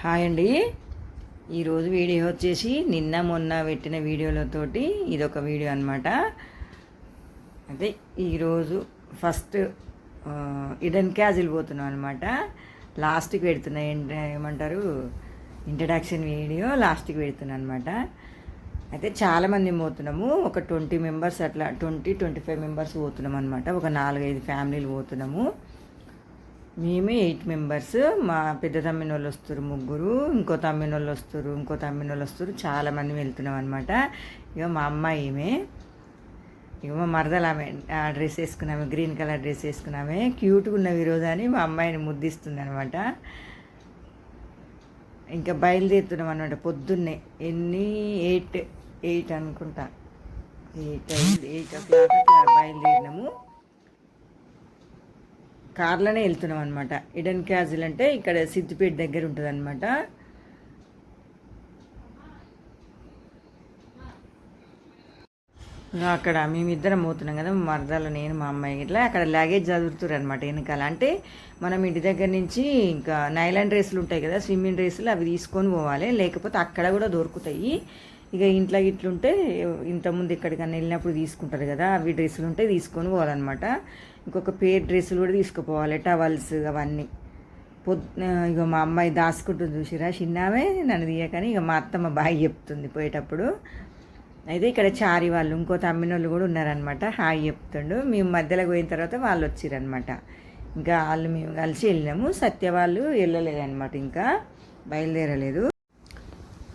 Hi అండి. ఈరోజు video వచ్చేసి నిన్న మొన్న పెట్టిన వీడియోలతోటి ఇదొక వీడియో అనమాట. అయితే ఈరోజు ఫస్ట్ ఇడెన్ క్యాజిల్ పోతున్నాం అనమాట. లాస్ట్కి పెడుతున్నా, ఏమంటారు, ఇంట్రడక్షన్ వీడియో లాస్ట్కి పెడుతున్నా అనమాట. అయితే చాలామంది పోతున్నాము, ఒక 20 మెంబర్స్ అట్లా 25 మెంబర్స్ పోతున్నాం అనమాట. ఒక 4-5 ఫ్యామిలీలు పోతున్నాము. మేమే 8 మెంబర్స్. మా పెద్ద తమ్మిన వాళ్ళు వస్తారు 3, ఇంకో తమ్మిన వాళ్ళు వస్తారు, చాలామంది వెళ్తున్నాం అనమాట. ఇక మా అమ్మాయి ఇక మా మరదలు ఆమె డ్రెస్ వేసుకున్నామే, గ్రీన్ కలర్ డ్రెస్ వేసుకున్నామే, క్యూట్గా ఉన్నవి ఈరోజు అని మా అమ్మాయిని ముద్దిస్తుంది అనమాట. ఇంకా బయలుదేరుతున్నాం అనమాట. పొద్దున్నే 8 అనుకుంటా, 8 o'clock అట్లా బయలుదేరినాము. కార్లోనే వెళ్తున్నాం అనమాట. ఇడెన్ క్యాజిల్ అంటే ఇక్కడ సిద్దిపేట దగ్గర ఉంటుంది అనమాట. అక్కడ మేమిద్దరం పోతున్నాం కదా, మా మరదలు, నేను, మా అమ్మాయి. ఇట్లా అక్కడ లగేజ్ చదువుతున్నారు అనమాట వెనకాల. అంటే మనం ఇంటి దగ్గర నుంచి ఇంకా నైలాన్ డ్రెస్సులు ఉంటాయి కదా, స్విమ్మింగ్ డ్రెస్సులు, అవి తీసుకొని పోవాలి. లేకపోతే అక్కడ కూడా దొరుకుతాయి. ఇక ఇంట్లో ఇట్లుంటే ఇంతకుముందు ఎక్కడికన్నా వెళ్ళినప్పుడు తీసుకుంటారు కదా, అవి డ్రెస్సులు ఉంటే తీసుకొని పోవాలన్నమాట. ఇంకొక పేర్ డ్రెస్సులు కూడా తీసుకుపోవాలి, టవల్స్ అవన్నీ. ఇక మా అమ్మాయి దాచుకుంటుంది చూసిరా, చిన్నామే నన్ను తీయకని. ఇక మా అత్తమ్మ బాయ్ చెప్తుంది పోయేటప్పుడు. అయితే ఇక్కడ చారి వాళ్ళు, ఇంకో తమ్మిన వాళ్ళు కూడా ఉన్నారనమాట. హాయ్ చెప్తుండు. మేము మధ్యలోకి పోయిన తర్వాత వాళ్ళు వచ్చిరనమాట. ఇంకా మేము కలిసి వెళ్ళినాము. సత్య వాళ్ళు వెళ్ళలేదన్నమాట, ఇంకా బయలుదేరలేదు.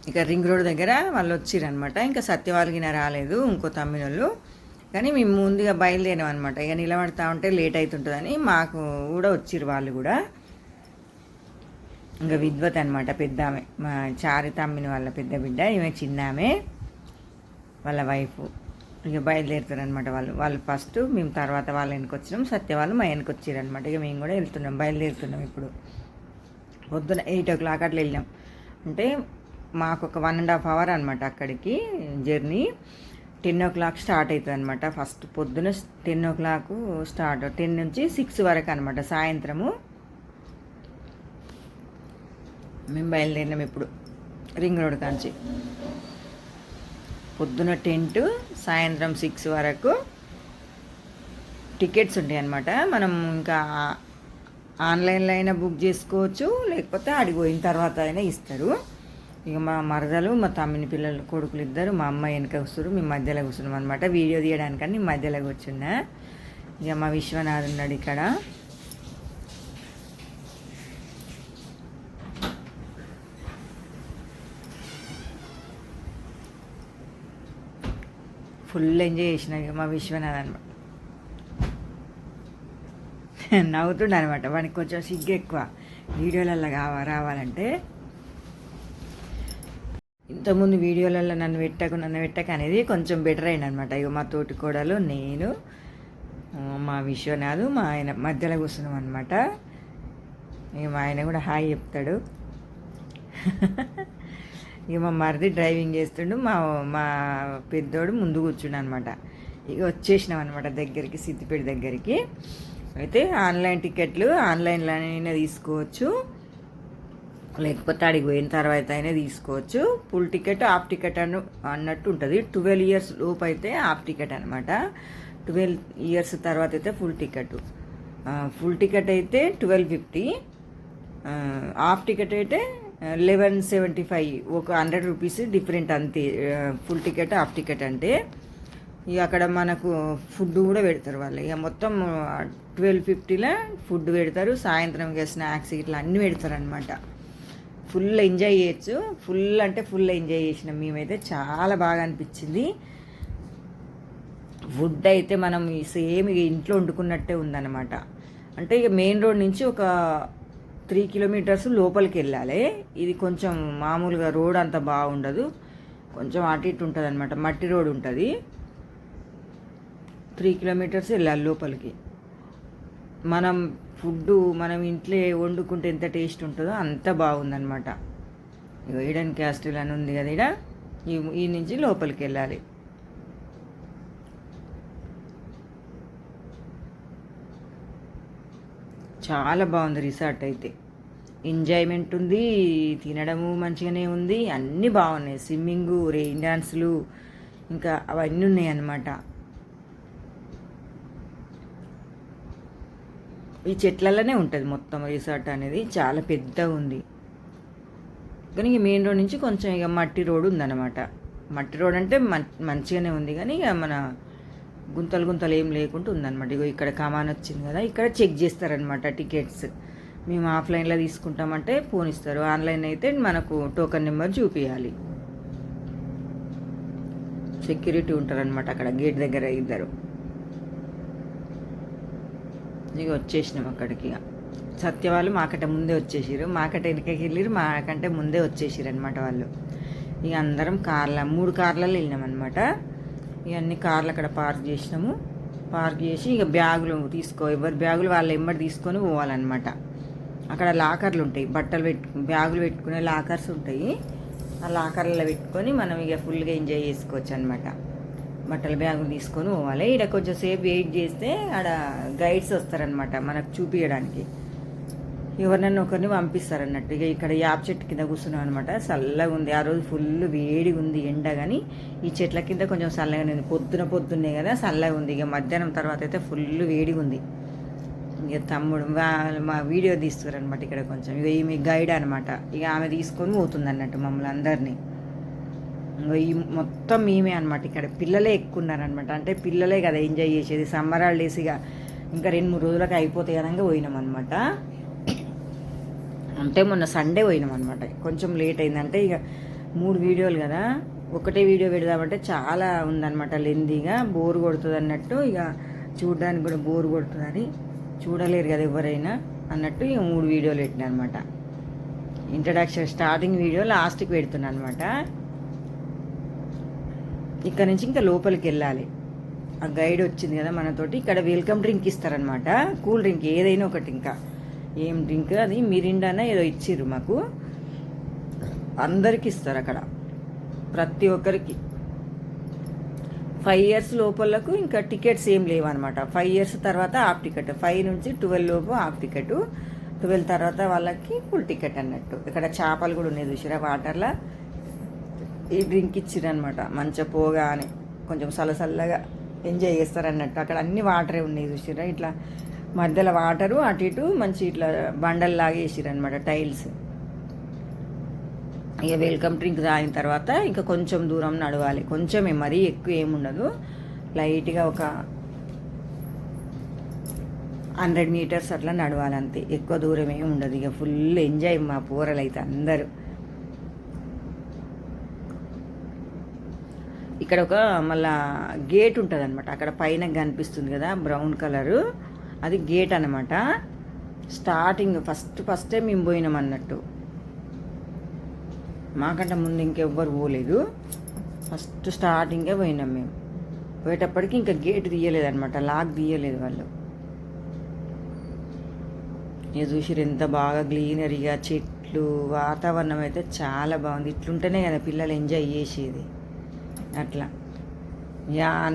ఇక రింగ్ రోడ్ దగ్గర వాళ్ళు వచ్చిరనమాట. ఇంకా సత్య వాళ్ళకి రాలేదు, ఇంకో తమ్మినోళ్ళు. కానీ మేము ముందుగా బయలుదేరాం అనమాట. ఇక నిలబడతా ఉంటే లేట్ అవుతుంటుందని మాకు కూడా వచ్చిరు వాళ్ళు కూడా. ఇంకా విద్వత్ అనమాట, పెద్ద ఆమె, మా చారి తమ్మిన వాళ్ళ పెద్ద బిడ్డ. ఈమె చిన్నామే, వాళ్ళ వైఫ్. ఇక బయలుదేరుతారనమాట వాళ్ళు ఫస్ట్, మేము తర్వాత వాళ్ళ వెనక వచ్చినాం. సత్య వాళ్ళు మా వెనక వచ్చిరనమాట. ఇక మేము కూడా వెళ్తున్నాం, బయలుదేరుతున్నాం. ఇప్పుడు పొద్దున 8 o'clock అట్లా వెళ్ళినాం. అంటే మాకు ఒక 1.5 hour అనమాట అక్కడికి జర్నీ. 10 o'clock స్టార్ట్ అవుతుంది అనమాట. ఫస్ట్ పొద్దున 10 o'clock స్టార్ట్, 10 నుంచి 6 వరకు అనమాట సాయంత్రము. మేము బయలుదేరినాం ఇప్పుడు రింగ్ రోడ్ కాంచి. పొద్దున 10 to సాయంత్రం 6 వరకు టికెట్స్ ఉంటాయి అన్నమాట. మనం ఇంకా ఆన్లైన్లో అయినా బుక్ చేసుకోవచ్చు, లేకపోతే అడిగిపోయిన తర్వాత అయినా ఇస్తారు. ఇక మా మరదలు, మా తమ్మిని పిల్లలు, కొడుకులు ఇద్దరు, మా అమ్మాయి వెనక వస్తారు, మేము మధ్యలో కూర్చున్నాం అనమాట. వీడియో తీయడానికని మధ్యలో కూర్చున్నా. ఇక మా విశ్వనాథ్ ఉన్నాడు ఇక్కడ. ఫుల్ ఎంజాయ్ చేసిన ఇక మా విశ్వనాథ్ అనమాట. నవ్వుతుండే అనమాట. వానికి కొంచెం సిగ్గు ఎక్కువ వీడియోలలో రావాలంటే. ఇంతకుముందు వీడియోలలో నన్ను పెట్టక అనేది కొంచెం బెటర్ అయింది అనమాట. ఇక మా తోటి కోడలు, నేను, మా విశ్వనాథ్, మా ఆయన మధ్యలో కూర్చున్నాం అనమాట. ఇక మా ఆయన కూడా హాయ్ చెప్తాడు. ఇక మా మరిది డ్రైవింగ్ చేస్తుండు, మా పెద్దోడు ముందు కూర్చుండు అనమాట. ఇక వచ్చేసినాం అనమాట దగ్గరికి, సిద్దిపేట దగ్గరికి. అయితే ఆన్లైన్ టికెట్లు ఆన్లైన్లోనైనా తీసుకోవచ్చు, లేకపోతే అడిగి పోయిన తర్వాత అయినా తీసుకోవచ్చు. ఫుల్ టికెట్, హాఫ్ టికెట్ అన్నట్టు ఉంటుంది. 12 years లోపు అయితే హాఫ్ టికెట్ అనమాట. 12 years తర్వాత అయితే ఫుల్ టికెట్. ఫుల్ టికెట్ అయితే 1250, హాఫ్ టికెట్ అయితే 1175. ఒక 100 rupees డిఫరెంట్ అంతే, ఫుల్ టికెట్ హాఫ్ టికెట్ అంటే. ఇక అక్కడ మనకు ఫుడ్ కూడా పెడతారు వాళ్ళు. ఇక మొత్తం 1250లో ఫుడ్ పెడతారు. సాయంత్రం ఇక స్నాక్స్ ఇట్లా అన్నీ పెడతారు అనమాట. ఫుల్ ఎంజాయ్ చేయొచ్చు. ఫుల్ అంటే ఫుల్ ఎంజాయ్ చేసినాం మేమైతే. చాలా బాగా అనిపించింది. ఫుడ్ అయితే మనం సేమ్ ఇక ఇంట్లో వండుకున్నట్టే ఉందన్నమాట. అంటే ఇక మెయిన్ రోడ్ నుంచి ఒక 3 kilometers లోపలికి వెళ్ళాలి. ఇది కొంచెం మామూలుగా రోడ్ అంత బాగుండదు, కొంచెం అటు ఇటు ఉంటుంది అనమాట. మట్టి రోడ్ ఉంటుంది. 3 kilometers వెళ్ళాలి లోపలికి. మనం ఇంట్లో వండుకుంటే ఎంత టేస్ట్ ఉంటుందో అంత బాగుందన్నమాట. ఈడెన్ క్యాస్టిల్ అని ఉంది కదా, ఇక్కడ ఈ నుంచి లోపలికి వెళ్ళాలి. చాలా బాగుంది రిసార్ట్ అయితే. ఎంజాయ్మెంట్ ఉంది, తినడము మంచిగానే ఉంది, అన్నీ బాగున్నాయి. స్విమ్మింగు, రెయిన్ డాన్సులు ఇంకా అవన్నీ ఉన్నాయి అన్నమాట. ఈ చెట్లలోనే ఉంటుంది మొత్తం రిసార్ట్ అనేది, చాలా పెద్దగా ఉంది. కానీ ఇక మెయిన్ రోడ్ నుంచి కొంచెం ఇక మట్టి రోడ్ ఉందన్నమాట. మట్టి రోడ్ అంటే మంచిగానే ఉంది, కానీ ఇక మన గుంతలు ఏం లేకుండా ఉందన్నమాట. ఇగో ఇక్కడ కమాన్ వచ్చింది కదా, ఇక్కడ చెక్ చేస్తారనమాట టికెట్స్. మేము ఆఫ్లైన్లో తీసుకుంటామంటే ఫోన్ ఇస్తారు, ఆన్లైన్ అయితే మనకు టోకెన్ నెంబర్ చూపించాలి. సెక్యూరిటీ ఉంటారనమాట అక్కడ గేట్ దగ్గర ఇద్దరు. ఇక వచ్చేసినాం అక్కడికి. సత్య వాళ్ళు మాకంటే ముందే వచ్చేసారు, మాకంటే వెనకకి వెళ్ళారు, మాకంటే ముందే వచ్చేసారు అనమాట వాళ్ళు. ఇక అందరం 3 కార్లలో వెళ్ళినాం అనమాట. ఇవన్నీ కార్లు అక్కడ పార్క్ చేసినాము. పార్క్ చేసి ఇక బ్యాగులు ఎవరి బ్యాగులు వాళ్ళు ఎమ్మడి తీసుకొని పోవాలన్నమాట. అక్కడ లాకర్లు ఉంటాయి, బ్యాగులు పెట్టుకునే లాకర్స్ ఉంటాయి. ఆ లాకర్లలో పెట్టుకొని మనం ఇక ఫుల్గా ఎంజాయ్ చేసుకోవచ్చు అనమాట. బట్టల బ్యాగులు తీసుకొని పోవాలి. ఇక్కడ కొంచెం సేపు వెయిట్ చేస్తే ఆడ గైడ్స్ వస్తారనమాట మనకు చూపించడానికి. ఎవరినన్నా ఒకరిని పంపిస్తారన్నట్టు. ఇక ఇక్కడ యాప్ చెట్టు కింద కూర్చున్నాం అనమాట. చల్లగా ఉంది. ఆ రోజు ఫుల్ వేడిగా ఉంది ఎండ, కానీ ఈ చెట్ల కింద కొంచెం చల్లగానే ఉంది. పొద్దున్నే కదా చల్లగా ఉంది. ఇక మధ్యాహ్నం తర్వాత అయితే ఫుల్ వేడిగా ఉంది. ఇక తమ్ముడు మా వీడియో తీస్తారనమాట ఇక్కడ కొంచెం. ఇక ఈమె గైడ్ అనమాట. ఇక ఆమె తీసుకొని పోతుంది అన్నట్టు మమ్మల్ని అందరినీ. ఈ మొత్తం మేమే అనమాట. ఇక్కడ పిల్లలే ఎక్కువ ఉన్నారనమాట. అంటే పిల్లలే కదా ఎంజాయ్ చేసేది. సమ్మర్ హాలిడేస్ ఇక ఇంకా 2-3 రోజులకు అయిపోతాయి అనగా పోయినాం అనమాట. అంటే మొన్న సండే పోయినాం అనమాట. కొంచెం లేట్ అయిందంటే ఇక 3 వీడియోలు కదా, ఒకటే వీడియో పెడదామంటే చాలా ఉందన్నమాట, లెందీగా బోర్ కొడుతుంది అన్నట్టు. ఇక చూడడానికి కూడా బోర్ కొడుతుందని చూడలేరు కదా ఎవరైనా అన్నట్టు ఇక 3 వీడియోలు పెట్టినా అనమాట. ఇంట్రడక్షన్ స్టార్టింగ్ వీడియో లాస్ట్కి పెడుతున్నా అనమాట. ఇక్కడ నుంచి ఇంకా లోపలికి వెళ్ళాలి. ఆ గైడ్ వచ్చింది కదా మనతోటి. ఇక్కడ వెల్కమ్ డ్రింక్ ఇస్తారనమాట, కూల్ డ్రింక్ ఏదైనా ఒకటి. ఇంకా ఏం డ్రింక్ అది మిరిండానా ఏదో ఇచ్చిర్రు మాకు. అందరికి ఇస్తారు అక్కడ, ప్రతి ఒక్కరికి. 5 years లోపలకు ఇంకా టికెట్స్ ఏం లేవన్నమాట. 5 years తర్వాత హాఫ్ టికెట్, 5 నుంచి 12 లోపు హాఫ్ టికెట్, 12 తర్వాత వాళ్ళకి ఫుల్ టికెట్ అన్నట్టు. ఇక్కడ చేపలు కూడా ఉన్నాయి చూసిరా వాటర్లో. ఈ డ్రింక్ ఇచ్చిరనమాట. మంచిగా పోగానే కొంచెం చల్లగా ఎంజాయ్ చేస్తారన్నట్టు. అక్కడ అన్ని వాటరే ఉన్నాయి చూసిరా. ఇట్లా మధ్యలో వాటరు, అటు ఇటు మంచి ఇట్లా బండల్లాగా వేసిరనమాట, టైల్స్. ఇక వెల్కమ్ డ్రింక్ తాగిన తర్వాత ఇంకా కొంచెం దూరం నడవాలి. కొంచెమే, మరీ ఎక్కువ ఏముండదు, లైట్గా ఒక 100 meters అట్లా నడవాలి అంతే, ఎక్కువ దూరం ఏమి ఉండదు. ఇక ఫుల్ ఎంజాయ్ మా పోరలు అయితే అందరూ. ఇక్కడ ఒక మళ్ళా గేట్ ఉంటుంది అనమాట. అక్కడ పైన కనిపిస్తుంది కదా బ్రౌన్ కలరు, అది గేట్ అనమాట. స్టార్టింగ్ ఫస్టే మేము పోయినాం అన్నట్టు. మాకంటే ముందు ఇంకెవ్వరు పోలేదు, ఫస్ట్ స్టార్టింగే పోయినాం మేము. పోయేటప్పటికి ఇంకా గేట్ తీయలేదన్నమాట, లాక్ తీయలేదు వాళ్ళు. ఇక చూసిరు ఎంత బాగా గ్రీనరీగా, చెట్లు, వాతావరణం అయితే చాలా బాగుంది. ఇట్లుంటేనే కదా పిల్లలు ఎంజాయ్ చేసేది. అట్లా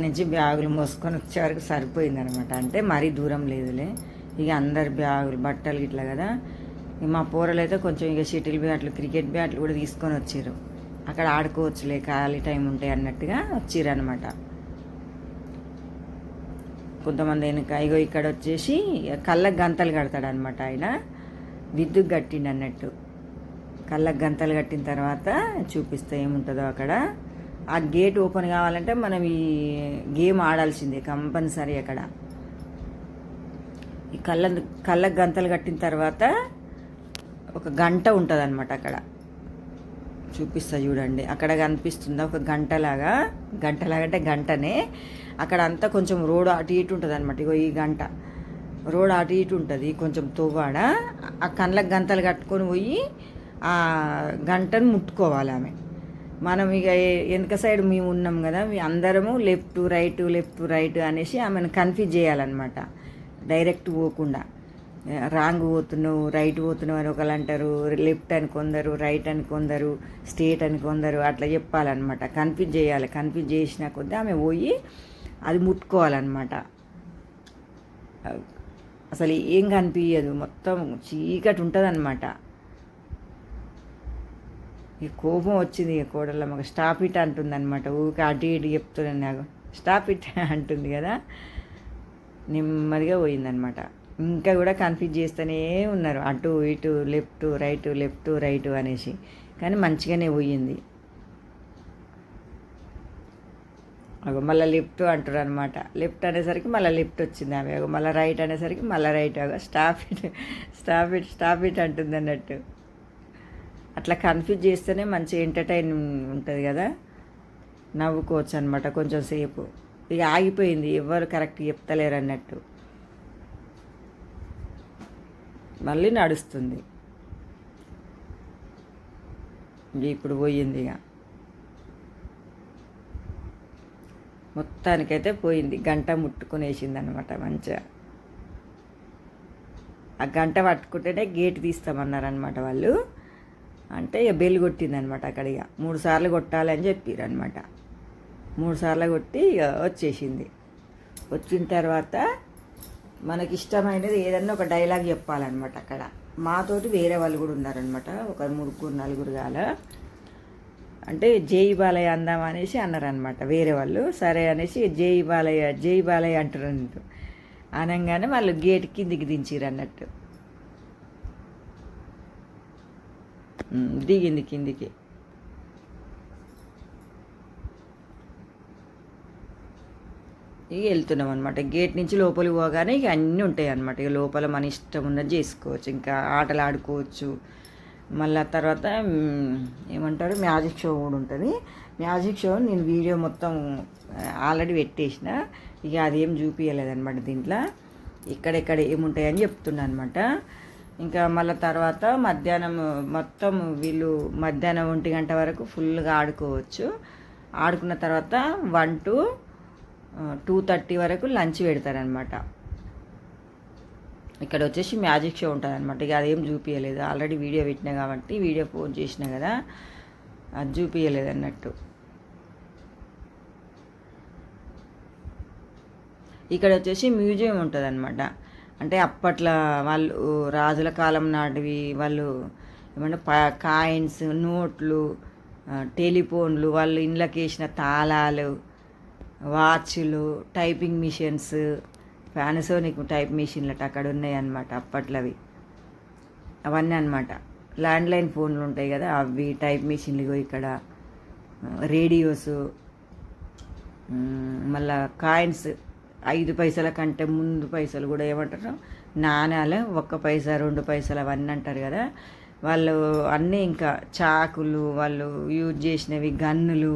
నుంచి బ్యాగులు మోసుకొని వచ్చే వరకు సరిపోయిందనమాట. అంటే మరీ దూరం లేదులే. ఇక అందరు బ్యాగులు, బట్టలు ఇట్లా కదా. మా పోరలు అయితే కొంచెం ఇక షటిల్ బ్యాట్లు, క్రికెట్ బ్యాట్లు కూడా తీసుకొని వచ్చారు. అక్కడ ఆడుకోవచ్చులే ఖాళీ టైం ఉంటాయి అన్నట్టుగా వచ్చిర్రు అనమాట. కొంతమంది వెనుక ఇగో ఇక్కడ వచ్చేసి కళ్ళకు గంతలు కడతాడు అనమాట ఆయన. విద్యుత్ కట్టిండు అన్నట్టు. కళ్ళకు గంతలు కట్టిన తర్వాత చూపిస్తే ఏముంటుందో అక్కడ. ఆ గేట్ ఓపెన్ కావాలంటే మనం ఈ గేమ్ ఆడాల్సిందే కంపల్సరీ. అక్కడ ఈ కళ్ళకు గంతలు కట్టిన తర్వాత ఒక గంట ఉంటుంది అనమాట. అక్కడ చూపిస్తా చూడండి, అక్కడ కనిపిస్తుందా ఒక గంటలాగా అంటే గంటనే. అక్కడ అంతా కొంచెం రోడ్ అటు ఇటు ఉంటుంది అనమాట. ఇగో ఈ గంట రోడ్ అటు ఇటు ఉంటుంది, కొంచెం తోవాడ. ఆ కళ్ళకు గంతలు కట్టుకొని పోయి ఆ గంటను ముట్టుకోవాలి ఆమె. మనం ఇక వెనక సైడ్ మేము ఉన్నాం కదా, అందరము లెఫ్ట్ రైట్ అనేసి ఆమెను కన్ఫ్యూజ్ చేయాలన్నమాట. డైరెక్ట్ పోకుండా రాంగ్ పోతున్నావు, రైట్ పోతున్నావు అని ఒకళ్ళు అంటారు, లెఫ్ట్ అని కొందరు, రైట్ అని కొందరు, స్ట్రేట్ అని కొందరు, అట్లా చెప్పాలన్నమాట. కన్ఫ్యూజ్ చేయాలి. కన్ఫ్యూజ్ చేసిన కొద్దీ ఆమె పోయి అది ముట్టుకోవాలన్నమాట. అసలు ఏం కనిపించదు, మొత్తం చీకటి ఉంటుంది అన్నమాట. ఇక కోపం వచ్చింది, ఇక కోడళ్ళ మాకు స్టాప్ ఇట్ అంటుంది అనమాట. ఊరికి అటు ఇటు చెప్తున్నాను నాకు స్టాప్ ఇట్ అంటుంది కదా. నెమ్మదిగా పోయిందనమాట. ఇంకా కూడా కన్ఫ్యూజ్ చేస్తూనే ఉన్నారు, అటు ఇటు లెఫ్ట్ రైట్ అనేసి. కానీ మంచిగానే పోయింది. అగో మళ్ళీ లెఫ్ట్ అంటారు అనమాట. లెఫ్ట్ అనేసరికి మళ్ళీ లెఫ్ట్ వచ్చింది ఆమె. అగో మళ్ళీ రైట్ అనేసరికి మళ్ళీ రైట్. అగో స్టాప్ ఇట్ అంటుంది అన్నట్టు. అట్లా కన్ఫ్యూజ్ చేస్తేనే మంచి ఎంటర్టైన్ ఉంటుంది కదా, నవ్వుకోవచ్చు అనమాట కొంచెం సేపు. ఇక ఆగిపోయింది, ఎవరు కరెక్ట్ చెప్తలేరు అన్నట్టు. మళ్ళీ నడుస్తుంది. ఇప్పుడు పోయింది. ఇక మొత్తానికైతే పోయింది. గంట ముట్టుకునేసింది అనమాట మంచిగా. ఆ గంట పట్టుకుంటేనే గేట్ తీస్తామన్నారనమాట వాళ్ళు. అంటే ఇక బెల్ కొట్టిందనమాట అక్కడ. ఇక 3 సార్లు కొట్టాలని చెప్పారు అనమాట. 3 సార్లు కొట్టి ఇక వచ్చేసింది. వచ్చిన తర్వాత మనకి ఇష్టమైనది ఏదన్నా ఒక డైలాగ్ చెప్పాలన్నమాట అక్కడ. మాతోటి వేరే వాళ్ళు కూడా ఉన్నారనమాట, ఒక 3-4 కాల. అంటే జై బాలయ్య అందాం అనేసి అన్నారనమాట వేరే వాళ్ళు. సరే అనేసి జై బాలయ్య అంటారు అన్నట్టు. అనగానే వాళ్ళు గేట్ కిందికి దించిరు అన్నట్టు. దిగింది కిందికి. ఇక వెళ్తున్నాం అనమాట. గేట్ నుంచి లోపలికి పోగానే ఇక అన్నీ ఉంటాయి అనమాట. ఇక లోపల మన ఇష్టం ఉన్నది చేసుకోవచ్చు, ఇంకా ఆటలు ఆడుకోవచ్చు. మళ్ళీ తర్వాత ఏమంటారు, మ్యాజిక్ షో కూడా ఉంటుంది. మ్యాజిక్ షో నేను వీడియో మొత్తం ఆల్రెడీ పెట్టేసిన. ఇక అదేం చూపించలేదన్నమాట దీంట్లో. ఇక్కడెక్కడ ఏముంటాయని చెప్తున్నా అనమాట. ఇంకా మళ్ళీ తర్వాత మధ్యాహ్నం మొత్తం వీళ్ళు మధ్యాహ్నం 1 గంట వరకు ఫుల్గా ఆడుకోవచ్చు. ఆడుకున్న తర్వాత 1 to 2:30 వరకు లంచ్ పెడతారనమాట. ఇక్కడ వచ్చేసి మ్యాజిక్ షో ఉంటుంది అనమాట. ఇక అదేం చూపించలేదు, ఆల్రెడీ వీడియో పెట్టినా కాబట్టి వీడియో పోస్ట్ చేసినా కదా, అది చూపించలేదు అన్నట్టు. ఇక్కడ వచ్చేసి మ్యూజియం ఉంటుంది అనమాట. అంటే అప్పట్లో వాళ్ళు రాజుల కాలం నాటివి వాళ్ళు ఏమంటే కాయిన్స్, నోట్లు, టెలిఫోన్లు, వాళ్ళు ఇండ్లకి వేసిన తాళాలు, వాచ్లు, టైపింగ్ మిషన్స్, పానాసోనిక్ టైప్ మిషన్లు అక్కడ ఉన్నాయి అన్నమాట అప్పట్లవి. అవన్నీ అనమాట. ల్యాండ్లైన్ ఫోన్లు ఉంటాయి కదా అవి, టైప్ మిషన్లు. ఇక్కడ రేడియోస్, మళ్ళా కాయిన్స్, 5 పైసల కంటే ముందు పైసలు కూడా ఏమంటారు, నాణాలు, 1 పైసా 2 పైసలు అవన్నీ అంటారు కదా వాళ్ళు. అన్నీ ఇంకా చాకులు, వాళ్ళు యూజ్ చేసినవి, గన్నులు,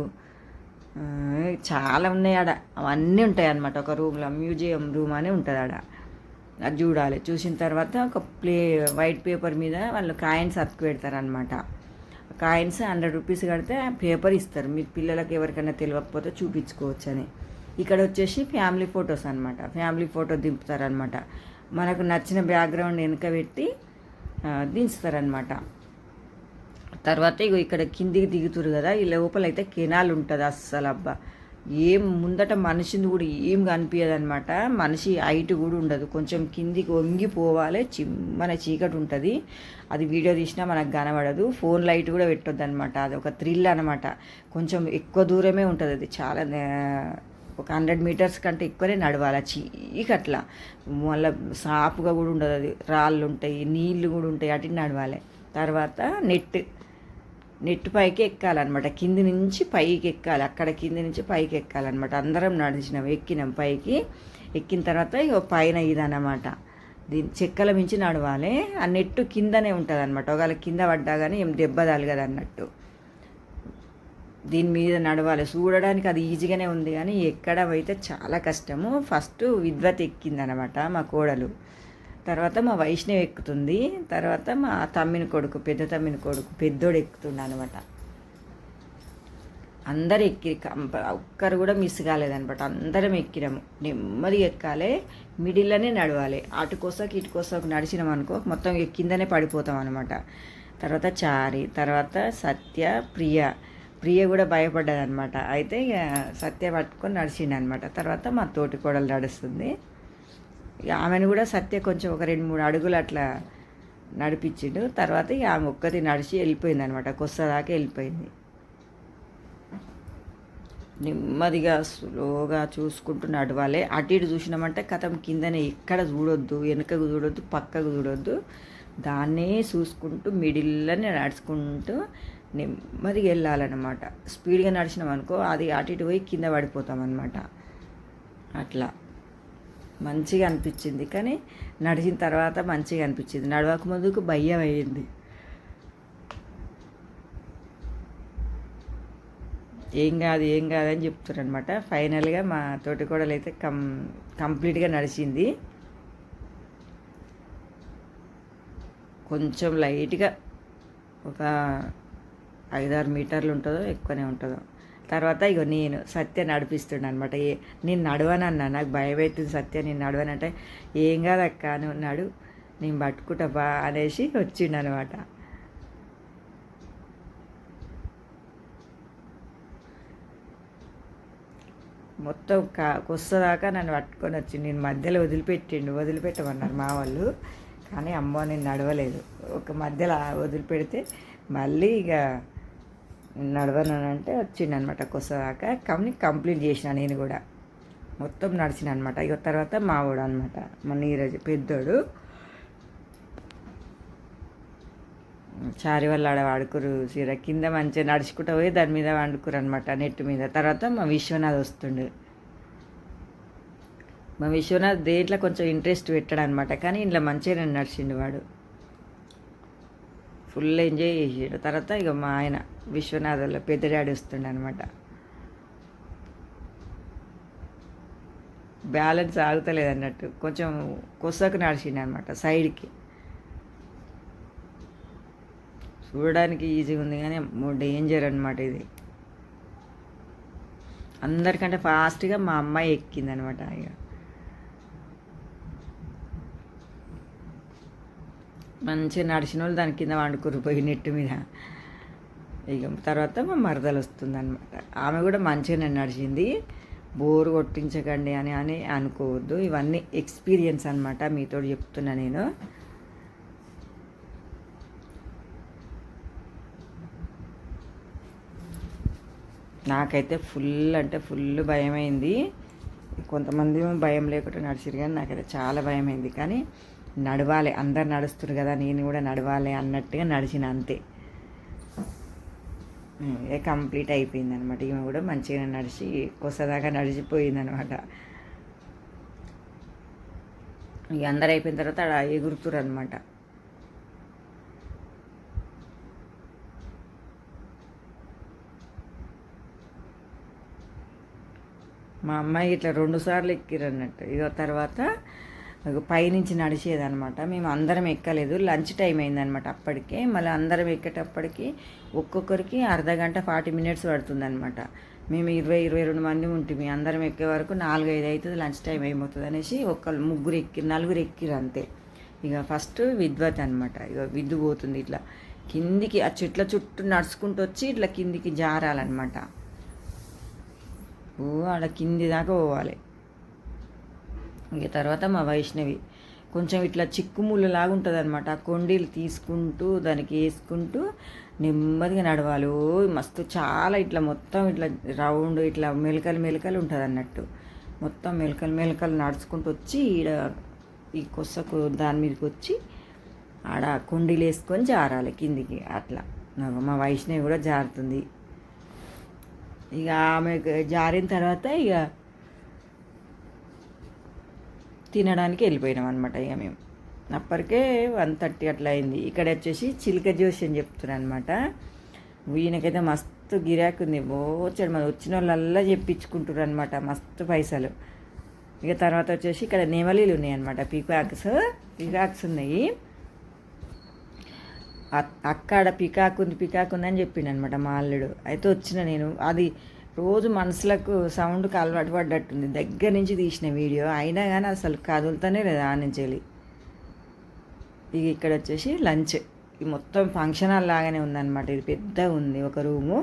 చాలా ఉన్నాయి ఆడ. అవన్నీ ఉంటాయి అన్నమాట ఒక రూమ్లో. మ్యూజియం రూమ్ అని ఉంటుంది ఆడ. అది చూడాలి. చూసిన తర్వాత ఒక వైట్ పేపర్ మీద వాళ్ళు కాయిన్స్ అతుకు పెడతారనమాట. కాయిన్స్ 100 రూపీస్ కడితే పేపర్ ఇస్తారు. మీ పిల్లలకి ఎవరికైనా తెలియకపోతే చూపించుకోవచ్చు అని. ఇక్కడ వచ్చేసి ఫ్యామిలీ ఫొటోస్ అనమాట. ఫ్యామిలీ ఫోటో దింపుతారనమాట. మనకు నచ్చిన బ్యాక్గ్రౌండ్ వెనుక పెట్టి దించుతారనమాట. తర్వాత ఇగో ఇక్కడ కిందికి దిగుతురు కదా, ఈ లోపలైతే కెనాల్ ఉంటుంది. అస్సలు అబ్బా ఏం ముందట మనిషిని కూడా ఏం కనిపించదు అనమాట. మనిషి హైట్ కూడా ఉండదు. కొంచెం కిందికి వంగిపోవాలి, చిమ్మన చీకటి ఉంటుంది. అది వీడియో తీసినా మనకు కనబడదు. ఫోన్ లైట్ కూడా పెట్టొద్దు అనమాట. అది ఒక థ్రిల్ అనమాట. కొంచెం ఎక్కువ దూరమే ఉంటుంది. అది చాలా ఒక 100 మీటర్స్ కంటే ఎక్కువనే నడవాలి. చీకట్లా మళ్ళీ సాపుగా కూడా ఉండదు. అది రాళ్ళు ఉంటాయి, నీళ్ళు కూడా ఉంటాయి, అటు నడవాలి. తర్వాత నెట్ పైకి ఎక్కాలన్నమాట. కింది నుంచి పైకి ఎక్కాలి. అక్కడ కింది నుంచి పైకి ఎక్కాలన్నమాట. అందరం ఎక్కినాం పైకి. ఎక్కిన తర్వాత ఇక పైన ఇదన్నమాట. దీని చెక్కల మించి నడవాలి. ఆ నెట్టు కిందనే ఉంటుంది అనమాట. ఒకవేళ కింద పడ్డా కానీ ఏం దెబ్బ తగలదు అన్నట్టు. దీని మీద నడవాలి. చూడడానికి అది ఈజీగానే ఉంది కానీ ఎక్కడం అయితే చాలా కష్టము. ఫస్ట్ విద్వత్ ఎక్కిందనమాట మా కోడలు. తర్వాత మా వైష్ణవి ఎక్కుతుంది. తర్వాత మా పెద్ద తమ్మిని కొడుకు పెద్దోడు ఎక్కుతుండ అనమాట. అందరు ఎక్కి ఒక్కరు కూడా మిస్ కాలేదనమాట. అందరం ఎక్కినాము. నెమ్మదిగా ఎక్కాలి, మిడిల్లోనే నడవాలి. అటుకోసకి ఇటుకోసకు నడిచినాం అనుకో మొత్తం కిందనే పడిపోతాం అనమాట. తర్వాత చారి, తర్వాత సత్య, ప్రియ కూడా భయపడ్డదనమాట. అయితే ఇక సత్య పట్టుకొని నడిచిండు అనమాట. తర్వాత మా తోటి కోడలు నడుస్తుంది. ఆమెను కూడా సత్య కొంచెం ఒక 2-3 అడుగులు అట్లా నడిపించిండు. తర్వాత ఇక ఆమె ఒక్కటి నడిచి వెళ్ళిపోయింది అనమాట, కొస్సదాకా వెళ్ళిపోయింది. నెమ్మదిగా స్లోగా చూసుకుంటూ నడవాలి. అటు ఇటు చూసినామంటే కథం కిందనే ఎక్కడ చూడొద్దు, వెనుకకు చూడొద్దు, పక్కకు చూడొద్దు, దాన్నే చూసుకుంటూ మిడిల్లోనే నడుచుకుంటూ నెమ్మదిగా వెళ్ళాలన్నమాట. స్పీడ్గా నడిచినాం అనుకో అది అటు ఇటు పోయి కింద పడిపోతామన్నమాట. అట్లా మంచిగా అనిపించింది. కానీ నడిచిన తర్వాత మంచిగా అనిపించింది. నడవక ముందుకు భయం అయ్యింది. ఏం కాదని చెప్తారు అనమాట. ఫైనల్గా మా తోటికోడలు అయితే కంప్లీట్గా నడిచింది. కొంచెం లైట్గా ఒక 5-6 మీటర్లు ఉంటుందో ఎక్కువనే ఉంటుందో. తర్వాత ఇగో నేను సత్య నడిపిస్తుండే అనమాట. నేను నడవనన్నా, నాకు భయం అవుతుంది సత్య నేను నడవనంటే, ఏం కాదక్క నువ్వు నడు నేను పట్టుకుంటా బా అనేసి వచ్చిండు అనమాట. మొత్తం కొස්සదాకా నన్ను పట్టుకొని వచ్చి నేను మధ్యలో వదిలిపెట్టమన్నారు మా వాళ్ళు. కానీ అమ్మో నేను నడవలేదు. ఒక మధ్యలో వదిలిపెడితే మళ్ళీ ఇక నడవనంటే వచ్చిండు అనమాట కొස්සదాకా. కానీ కంప్లీట్ చేసిన నేను కూడా, మొత్తం నడిచిన అనమాట. ఇక తర్వాత మావాడు అనమాట, మా నీరజ్ పెద్దోడు. చారి వాళ్ళు ఆడ వాడుకురు చీర కింద మంచిగా నడుచుకుంటూ పోయి దాని మీద వండుకురు అనమాట, నెట్ మీద. తర్వాత మా విశ్వనాథ్ వస్తుండే. మా విశ్వనాథ్ దేంట్లో కొంచెం ఇంట్రెస్ట్ పెట్టాడు అనమాట. కానీ ఇంట్లో మంచిగా నడిచిండు వాడు, ఫుల్ ఎంజాయ్ చేసాడు. తర్వాత ఇక మా ఆయన విశ్వనాథ్ వాళ్ళ పెద్ద డాడీ వస్తుండే అనమాట. బ్యాలెన్స్ ఆగుతలేదు అన్నట్టు, కొంచెం కొసకు నడిచిండు అనమాట సైడ్కి. చూడడానికి ఈజీగా ఉంది కానీ డేంజర్ అనమాట ఇది. అందరికంటే ఫాస్ట్గా మా అమ్మాయి ఎక్కిందనమాట. ఇక మంచిగా నడిచిన వాళ్ళు దాని కింద వండుకురు పోయి నెట్టు మీద. ఇక తర్వాత మా మరదలు వస్తుందన్నమాట. ఆమె కూడా మంచిగానే నడిచింది. బోరు కొట్టించకండి అని అనుకోవద్దు. ఇవన్నీ ఎక్స్పీరియన్స్ అనమాట, మీతో చెప్తున్నా నేను. నాకైతే ఫుల్ భయమైంది. కొంతమంది భయం లేకుండా నడిచిరు కానీ నాకైతే చాలా భయమైంది. కానీ నడవాలి, అందరు నడుస్తారు కదా నేను కూడా నడవాలి అన్నట్టుగా నడిచిన అంతే. కంప్లీట్ అయిపోయింది అనమాట. ఈమె కూడా మంచిగా నడిచి కొసదాకా నడిచిపోయిందనమాట. ఇక అందరు అయిపోయిన తర్వాత అక్కడ ఎగురుతురు అనమాట. మా అమ్మాయి ఇట్లా 2 సార్లు ఎక్కిరన్నట్టు. ఇక తర్వాత పైనుంచి నడిచేదనమాట. మేము అందరం ఎక్కలేదు, లంచ్ టైం అయిందనమాట అప్పటికే. మళ్ళీ అందరం ఎక్కేటప్పటికి ఒక్కొక్కరికి అర్ధగంట 40 మినిట్స్ పడుతుందనమాట. మేము 20-22 మంది ఉంటుంది. అందరం ఎక్కే వరకు 4-5 అవుతుంది, లంచ్ టైం అయిపోతుంది అనేసి నలుగురు ఎక్కిరు అంతే. ఇక ఫస్ట్ విద్వత్ అనమాట. ఇక విద్దు పోతుంది ఇట్లా కిందికి, ఆ చెట్ల చుట్టూ నడుచుకుంటూ వచ్చి ఇట్లా కిందికి జారాలన్నమాట. ఆడ కింది దాకా పోవాలి. ఇంక తర్వాత మా వైష్ణవి కొంచెం ఇట్లా చిక్కుముళ్ళలాగా ఉంటుంది అనమాట. ఆ కొండీలు తీసుకుంటూ దానికి వేసుకుంటూ నెమ్మదిగా నడవాలి. మస్తు చాలా ఇట్లా మొత్తం ఇట్లా రౌండ్ ఇట్లా మెలకలు ఉంటుంది అన్నట్టు. మొత్తం మెలకలు నడుచుకుంటూ వచ్చి ఈడ ఈ కొస్సకు దాని మీదకి వచ్చి ఆడ కొండీలు వేసుకొని జారాలి కిందికి. అట్లా మా వైష్ణవి కూడా జారుతుంది. ఇక ఆమె జారిన తర్వాత ఇక తినడానికి వెళ్ళిపోయినాం అనమాట. ఇక మేము అప్పటికే 1:30 అట్లా అయింది. ఇక్కడ వచ్చేసి చిలక జోషి అని చెప్తున్నాను అనమాట. ఈయనకైతే మస్తు గిరాకీ ఉంది. బోచాడు మన వచ్చిన వాళ్ళల్లా చెప్పించుకుంటారు అనమాట, మస్తు పైసలు. ఇక తర్వాత వచ్చేసి ఇక్కడ నెమలీలు ఉన్నాయి అనమాట, పికాక్స్ ఉన్నాయి. అక్కడ పికాక్ ఉంది అని చెప్పిండు అనమాట మా అల్లుడు. అయితే వచ్చిన నేను అది రోజు మనసులకు సౌండ్కి అలవాటు పడ్డట్టుంది. దగ్గర నుంచి తీసిన వీడియో అయినా కానీ అసలు కదులుతానే లేదు ఆ నుంచి వెళ్ళి. ఇక ఇక్కడ వచ్చేసి లంచ్. ఇది మొత్తం ఫంక్షన్ హాల్ లాగానే ఉందన్నమాట. ఇది పెద్దగా ఉంది ఒక రూము.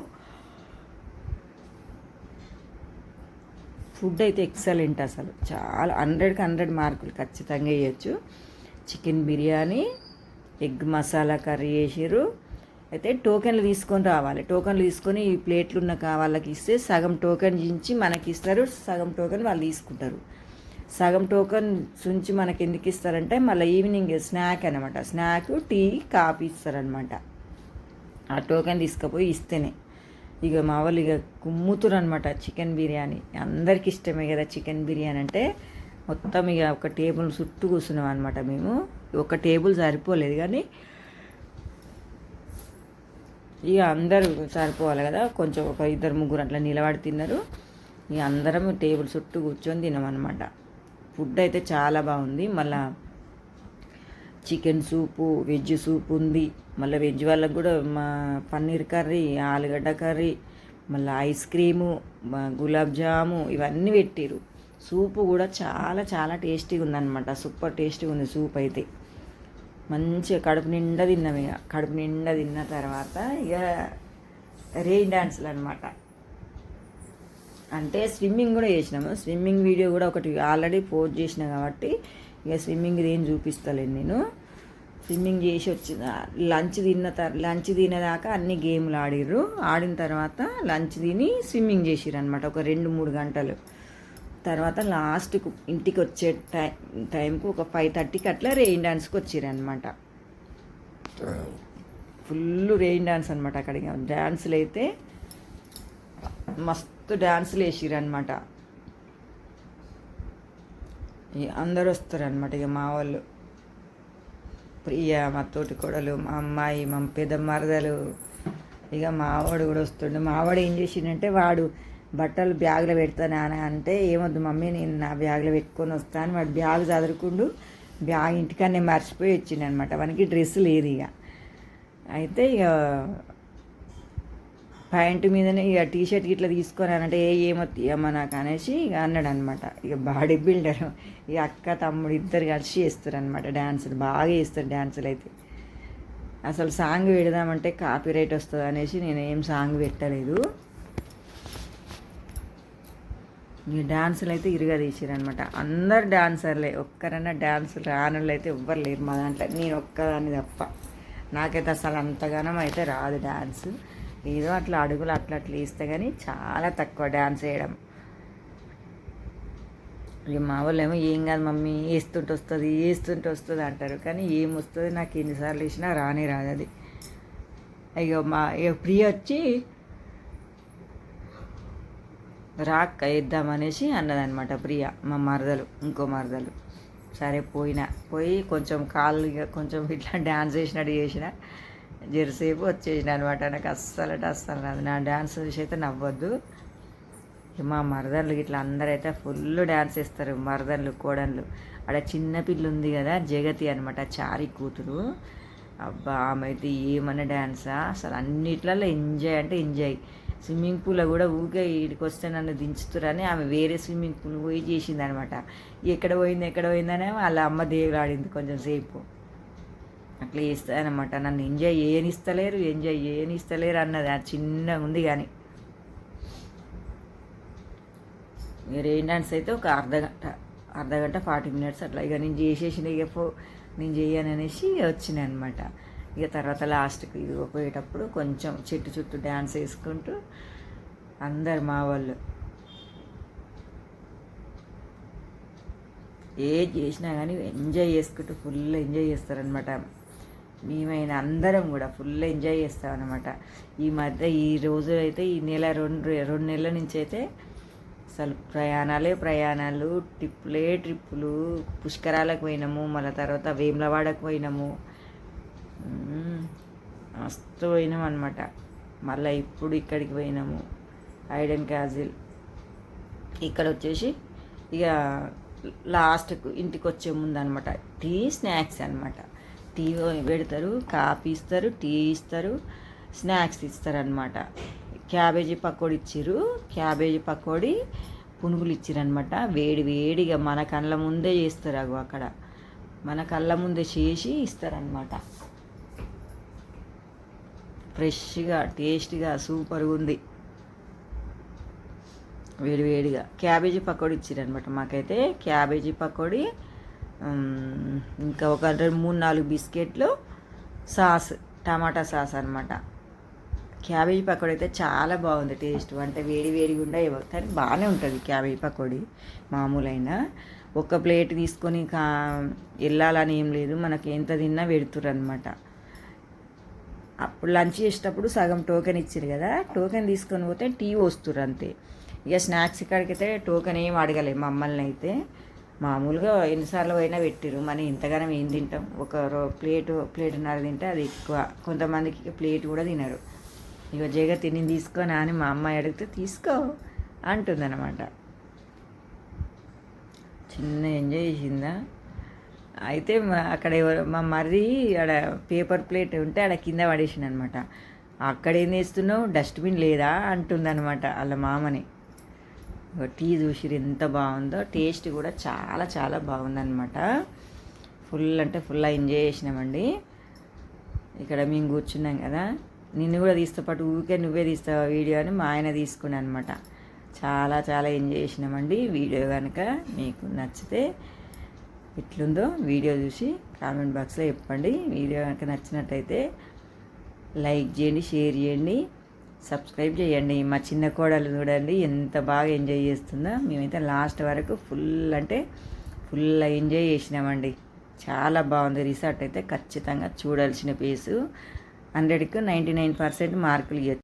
ఫుడ్ అయితే ఎక్సలెంట్, అసలు చాలా 100కి 100 మార్కులు ఖచ్చితంగా ఇవ్వచ్చు. Chicken biryani, egg masala curry చేసిర్రు. అయితే టోకెన్లు తీసుకొని రావాలి. టోకెన్లు తీసుకొని ఈ ప్లేట్లు ఉన్న వాళ్ళకి ఇస్తే సగం టోకెన్ ఇచ్చి మనకి ఇస్తారు, సగం టోకెన్ వాళ్ళు తీసుకుంటారు. సగం టోకెన్ ఉంచి మనకి ఎందుకు ఇస్తారంటే మళ్ళీ ఈవినింగ్ స్నాక్ అనమాట, స్నాక్ టీ కాఫీ ఇస్తారనమాట. ఆ టోకెన్ తీసుకుపోయి ఇస్తేనే ఇక మా వాళ్ళు ఇక కుమ్ముతురు అనమాట. చికెన్ బిర్యానీ అందరికి ఇష్టమే కదా చికెన్ బిర్యానీ అంటే. మొత్తం ఇక ఒక టేబుల్ చుట్టూ కూర్చున్నాం అనమాట. మేము ఒక టేబుల్ సరిపోలేదు కానీ ఇక అందరూ సరిపోవాలి కదా, కొంచెం ఒక 2-3 అట్లా నిలబడి తిన్నారు. ఇక అందరం టేబుల్ చుట్టూ కూర్చొని తిన్నామన్నమాట. ఫుడ్ అయితే చాలా బాగుంది. మళ్ళా చికెన్ సూపు, వెజ్ సూప్ ఉంది. మళ్ళీ వెజ్ వాళ్ళకు కూడా మా పన్నీర్ కర్రీ, ఆలుగడ్డ కర్రీ, మళ్ళీ ఐస్ క్రీము, గులాబ్ జాము ఇవన్నీ పెట్టిరు. సూపు కూడా చాలా చాలా టేస్టీగా ఉందన్నమాట. సూపర్ టేస్టీగా ఉంది సూప్ అయితే. మంచిగా కడుపు నిండా తిన్నాం. ఇక కడుపు నిండా తిన్న తర్వాత ఇక రెయిన్ డ్యాన్స్లు అనమాట. అంటే స్విమ్మింగ్ కూడా చేసినాము. స్విమ్మింగ్ వీడియో కూడా ఒకటి ఆల్రెడీ పోస్ట్ చేసిన కాబట్టి ఇక స్విమ్మింగ్ ఏం చూపిస్తలేను నేను. స్విమ్మింగ్ చేసి వచ్చిన లంచ్ తినేదాకా అన్ని గేమ్లు ఆడిర్రు. ఆడిన తర్వాత లంచ్ తిని స్విమ్మింగ్ చేసిర్రు అనమాట ఒక 2-3 గంటలు. తర్వాత లాస్ట్కు ఇంటికి వచ్చే టైంకు ఒక 5:30కి అట్లా రెయిన్ డాన్స్కి వచ్చిరనమాట. ఫుల్ రెయిన్ డాన్స్ అనమాట. అక్కడికి డ్యాన్సులు అయితే మస్తు డ్యాన్సులు వేసిరనమాట. అందరు వస్తారనమాట. ఇక మా వాళ్ళు ప్రియ, మా తోటి కొడలు, మా అమ్మాయి, మా పెద్ద మరదలు, ఇక మావాడు కూడా వస్తుండే. మావాడు ఏం చేసిండంటే వాడు బట్టలు బ్యాగ్లో పెడతానా అంటే ఏమొద్దు మమ్మీ నేను నా బ్యాగ్లో పెట్టుకొని వస్తాను. వాడు బ్యాగ్ చదువుకుండు బ్యాగ్ ఇంటికన్నా మర్చిపోయి వచ్చిండు అనమాట. వానికి డ్రెస్ లేదు ఇక. అయితే ఇక ప్యాంటు మీదనే ఇక టీషర్ట్ ఇట్లా తీసుకొని ఏమొద్దు అమ్మ నాకు అనేసి ఇక అన్నాడు అనమాట. ఇక బాడీ బిల్డర్ ఇక అక్క తమ్ముడు ఇద్దరు కలిసి చేస్తారు అనమాట. డ్యాన్సులు బాగా చేస్తారు. డ్యాన్సులు అయితే అసలు సాంగ్ పెడదామంటే కాపీ రైట్ వస్తుంది అనేసి నేను ఏం సాంగ్ పెట్టలేదు. ఈ డాన్సులు అయితే ఇరుగా తీసిరనమాట. అందరు డాన్సర్లే, ఒక్కరన్నా డాన్సులు రానులు అయితే ఎవ్వరు లేరు మా దాంట్లో. నేను ఒక్కదాన్ని తప్ప. నాకైతే అసలు అంతగానం అయితే రాదు డాన్స్. ఏదో అట్లా అడుగులు అట్లా వేస్తే కానీ చాలా తక్కువ డాన్స్ వేయడం. ఇక మా వాళ్ళు ఏమో ఏం కాదు మమ్మీ వేస్తుంటే వస్తుంది అంటారు. కానీ ఏం వస్తుంది నాకు ఎన్నిసార్లు వేసినా రానే రాదు అది. ఇక ప్రియ వచ్చి రాక్క వేద్దామనేసి అన్నదనమాట ప్రియ, మా మరదలు, ఇంకో మరదలు. సరే పోయి కొంచెం కాళ్ళు కొంచెం ఇట్లా డ్యాన్స్ చేసినట్టు చేసిన జరసేపు వచ్చేసిన అనమాట. నాకు అస్సలు రాదు. నా డ్యాన్స్ చూసి అయితే నవ్వద్దు. మా మరదళ్ళు ఇట్లా అందరైతే ఫుల్ డ్యాన్స్ వేస్తారు. మరదళ్ళు, కోడళ్ళు. అక్కడ చిన్న పిల్ల ఉంది కదా జగతి అనమాట, చారి కూతురు. అబ్బా ఆమె అయితే ఏమన్నా డ్యాన్సా అసలు అన్నిట్లలో ఎంజాయ్ అంటే ఎంజాయ్. స్విమ్మింగ్ పూల్లో కూడా ఊరికే వీడికి వస్తే నన్ను దించుతురని ఆమె వేరే స్విమ్మింగ్ పూల్ పోయి చేసింది అనమాట. ఎక్కడ పోయిందనే వాళ్ళ అమ్మ దేవుడు ఆడింది కొంచెం సేపు. అట్లా చేస్తారనమాట. నన్ను ఎంజాయ్ చేయనిస్తలేరు అన్నది. అది చిన్నగా ఉంది కానీ రెయిన్ డాన్స్ అయితే ఒక అర్ధగంట 40 minutes అట్లా. ఇక నేను చేసేసిన నేను చేయననేసి వచ్చినాయి అనమాట. ఇక తర్వాత లాస్ట్కి ఇది పోయేటప్పుడు కొంచెం చెట్టు చుట్టూ డ్యాన్స్ వేసుకుంటూ అందరు మా వాళ్ళు ఏది చేసినా కానీ ఎంజాయ్ చేసుకుంటూ ఫుల్ ఎంజాయ్ చేస్తారనమాట. మేమైనా అందరం కూడా ఫుల్ ఎంజాయ్ చేస్తామన్నమాట. ఈ మధ్య ఈ రోజు అయితే ఈ నెల 2 నెలల నుంచి అయితే అసలు ప్రయాణాలు, ట్రిప్పులు. పుష్కరాలకు పోయినాము, మళ్ళీ తర్వాత వేములవాడకు పోయినాము, మస్తు పోయినాం అనమాట. మళ్ళీ ఇప్పుడు ఇక్కడికి పోయినాము ఐడెన్ క్యాజిల్. ఇక్కడ వచ్చేసి ఇక లాస్ట్కు ఇంటికి వచ్చే ముందు అనమాట టీ స్నాక్స్ అనమాట. టీ పెడతారు, కాఫీ ఇస్తారు, టీ ఇస్తారు, స్నాక్స్ ఇస్తారనమాట. క్యాబేజీ పకోడీ ఇచ్చిర్రు. క్యాబేజీ పకోడీ పునుగులు ఇచ్చిరనమాట. వేడిగా మన కళ్ళ ముందే చేస్తారు. అక్కడ మన కళ్ళ ముందే చేసి ఇస్తారనమాట. ఫ్రెష్గా టేస్ట్గా సూపర్గా ఉంది. వేడిగా క్యాబేజీ పకోడీ ఇచ్చిరనమాట మాకైతే. క్యాబేజీ పకోడీ, ఇంకా ఒక 3-4 బిస్కెట్లు, సాస్, టమాటా సాస్ అనమాట. క్యాబేజీ పకోడీ అయితే చాలా బాగుంది టేస్ట్. అంటే వేడి వేడిగా ఉండే కానీ బాగానే ఉంటుంది క్యాబేజీ పకోడీ మామూలైన. ఒక ప్లేట్ తీసుకొని వెళ్ళాలని ఏం లేదు, మనకి ఎంత తిన్నా పెడుతురు అనమాట. అప్పుడు లంచ్ చేసేటప్పుడు సగం టోకెన్ ఇచ్చారు కదా, టోకెన్ తీసుకొని పోతే టీ వస్తురు అంతే. ఇక స్నాక్స్ కాడికైతే టోకెన్ ఏం అడగలేదు మమ్మల్ని అయితే. మామూలుగా ఎన్నిసార్లు అయినా పెట్టిరు, మనం ఇంతగానం ఏం తింటాం. ఒక ప్లేటున్నర తింటే అది ఎక్కువ. కొంతమందికి ప్లేట్ కూడా తినరు. ఇక జగతి నేను తీసుకోనా అని మా అమ్మాయి అడిగితే తీసుకో అంటుందన్నమాట. చిన్న ఎంజాయ్ చేసిందా. అయితే అక్కడ మా మరిది ఆడ పేపర్ ప్లేట్ ఉంటే ఆడ కింద పడేసింది అనమాట. అక్కడ ఏం చేస్తున్నావు, డస్ట్బిన్ లేదా అంటుందన్నమాట వాళ్ళ మామని. టీ చూసిరు ఎంత బాగుందో, టేస్ట్ కూడా చాలా చాలా బాగుందన్నమాట. ఫుల్ అంటే ఫుల్ ఎంజాయ్ చేసినామండి. ఇక్కడ మేము కూర్చున్నాం కదా, నిన్ను కూడా తీస్తా పాటు ఊరికే నువ్వే తీస్తావు వీడియో అని మా ఆయన తీసుకున్నాను అనమాట. చాలా చాలా ఎంజాయ్ చేసినామండి. వీడియో కనుక మీకు నచ్చితే ఎట్లుందో వీడియో చూసి కామెంట్ బాక్స్లో చెప్పండి. వీడియో కనుక నచ్చినట్టయితే లైక్ చేయండి, షేర్ చేయండి, సబ్స్క్రైబ్ చేయండి. మా చిన్న కోడలు చూడండి ఎంత బాగా ఎంజాయ్ చేస్తుందో. మేమైతే లాస్ట్ వరకు ఫుల్ అంటే ఫుల్ ఎంజాయ్ చేసినామండి. చాలా బాగుంది రిసార్ట్ అయితే. ఖచ్చితంగా చూడాల్సిన ప్లేసు. 100కి 99% మార్కులు ఇవ్వచ్చు.